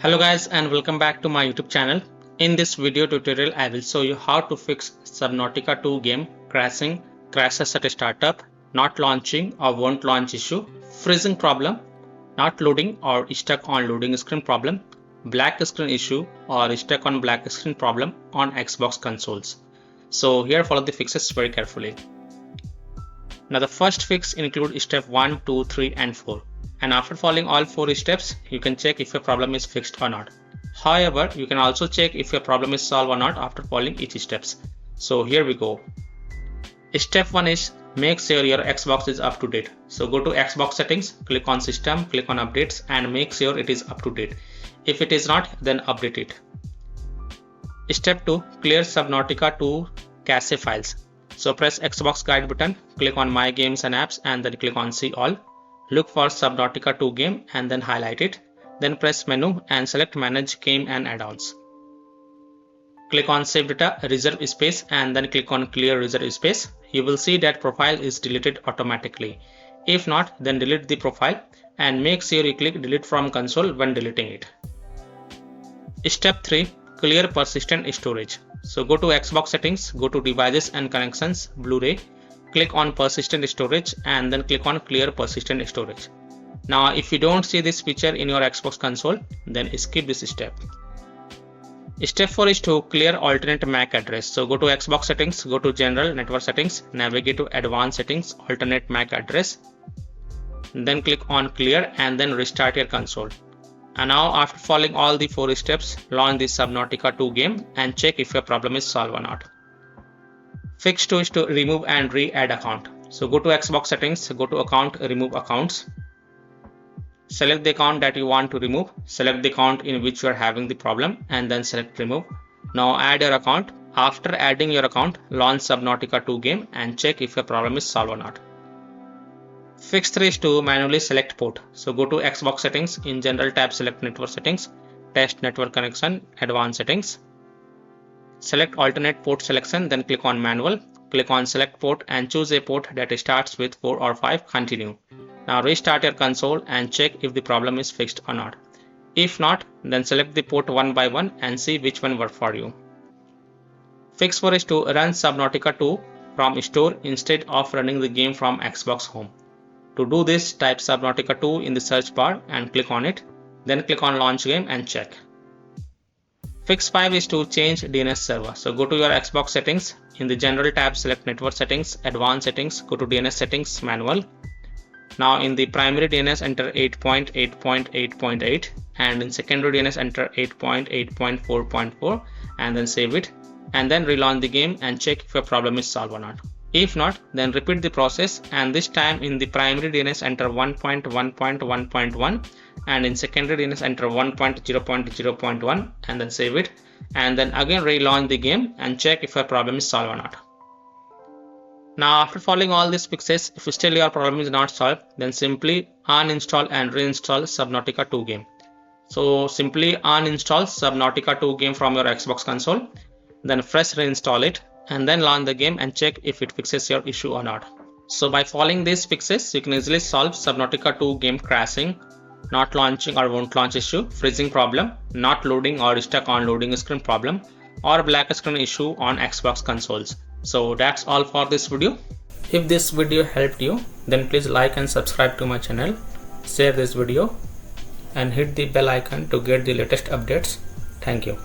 Hello guys and welcome back to my YouTube channel. In this video tutorial I will show you how to fix Subnautica 2 game crashing, crashes at a startup, not launching or won't launch issue, freezing problem, not loading or stuck on loading screen problem, black screen issue or stuck on black screen problem on Xbox consoles. So here follow the fixes very carefully. Now the first fix include step 1, 2, 3 and 4. And after following all 4 steps, you can check if your problem is fixed or not. However, you can also check if your problem is solved or not after following each steps. So here we go. Step 1 is make sure your Xbox is up to date. So go to Xbox settings, click on system, click on updates and make sure it is up to date. If it is not, then update it. Step 2, clear Subnautica 2 cache files. So press Xbox guide button, click on my games and apps and then click on see all. Look for Subnautica 2 game and then highlight it. Then press menu and select manage game and add-ons. Click on save data, reserve space and then click on clear reserve space. You will see that profile is deleted automatically. If not, then delete the profile and make sure you click delete from console when deleting it. Step 3, clear persistent storage. So go to Xbox settings, go to devices and connections, Blu-ray. Click on persistent storage and then click on clear persistent storage. Now if you don't see this feature in your Xbox console, then skip this step. Step 4 is to clear alternate MAC address. So go to Xbox settings, go to general network settings, navigate to advanced settings, alternate MAC address. Then click on clear and then restart your console. And now after following all the 4 steps, launch the Subnautica 2 game and check if your problem is solved or not. Fix 2 is to remove and re-add account. So go to Xbox settings, go to account, remove accounts. Select the account that you want to remove. Select the account in which you are having the problem and then select remove. Now add your account. After adding your account, launch Subnautica 2 game and check if your problem is solved or not. Fix 3 is to manually select port. So go to Xbox settings, in general tab select network settings, test network connection, advanced settings. Select alternate port selection, then click on manual, click on select port and choose a port that starts with 4 or 5, continue. Now restart your console and check if the problem is fixed or not. If not, then select the port one by one and see which one worked for you. Fix 4 is to run Subnautica 2 from store instead of running the game from Xbox home. To do this, type Subnautica 2 in the search bar and click on it, then click on launch game and check. Fix 5 is to change DNS server. So go to your Xbox settings, in the general tab select network settings, advanced settings, go to DNS settings, manual. Now in the primary DNS enter 8.8.8.8 and in secondary DNS enter 8.8.4.4 and then save it and then relaunch the game and check if your problem is solved or not. If not, then repeat the process and this time in the primary DNS enter 1.1.1.1 and in secondary DNS enter 1.0.0.1 and then save it and then again relaunch the game and check if your problem is solved or not. Now after following all these fixes, if still your problem is not solved, then simply uninstall and reinstall Subnautica 2 game. So simply uninstall Subnautica 2 game from your Xbox console, then fresh reinstall it and then launch the game and check if it fixes your issue or not. So by following these fixes, you can easily solve Subnautica 2 game crashing, not launching or won't launch issue, freezing problem, not loading or stuck on loading screen problem, or black screen issue on Xbox consoles. So that's all for this video. If this video helped you, then please like and subscribe to my channel, share this video and hit the bell icon to get the latest updates. Thank you.